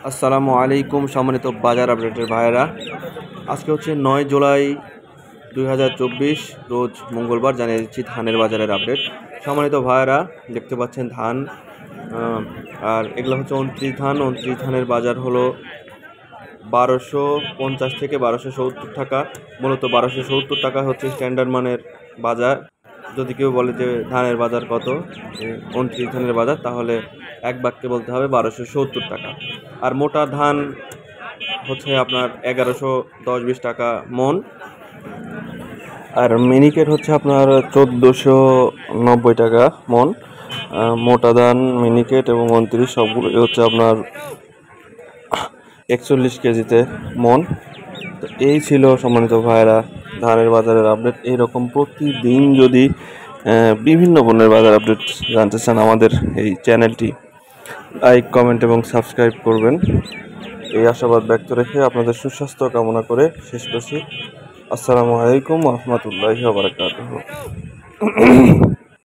আসসালামু আলাইকুম সম্মানিত বাজার আপডেটের ভাইয়েরা। আজকে হচ্ছে 9 জুলাই 2024 রোজ মঙ্গলবার। জানিয়ে দিচ্ছি ধানের বাজারের আপডেট। সম্মানিত ভাইয়েরা, দেখতে পাচ্ছেন ধান, আর এগুলো হচ্ছে 29 ধান। 29 ধানের বাজার হলো 1250 থেকে 1270 টাকা। মূলত 1270 টাকা হচ্ছে স্ট্যান্ডার্ড মানের বাজার। যদি কেউ বলে যে ধানের বাজার কত, 29 ধানের বাজার, তাহলে এক বাক্যে বলতে হবে 1270 টাকা। আর মোটা ধান হচ্ছে আপনার 1110-20 টাকা মন। আর মিনিকেট হচ্ছে আপনার 1490 টাকা মন। মোটা ধান, মিনিকেট এবং 29 সবগুলো হচ্ছে আপনার 41 কেজিতে মন। তো এই ছিল সম্মানিত ভাইয়েরা ধানের বাজারের আপডেট। এইরকম প্রতিদিন যদি বিভিন্ন পণ্যের বাজার আপডেট জানতে চান, আমাদের এই চ্যানেলটি লাইক, কমেন্ট এবং সাবস্ক্রাইব করবেন। এই আশাবাদ ব্যক্ত রেখে আপনাদের সুস্বাস্থ্য কামনা করে শেষ করছি। আসসালামু আলাইকুম ওয়া রাহমাতুল্লাহি ওয়া বারাকাতুহু।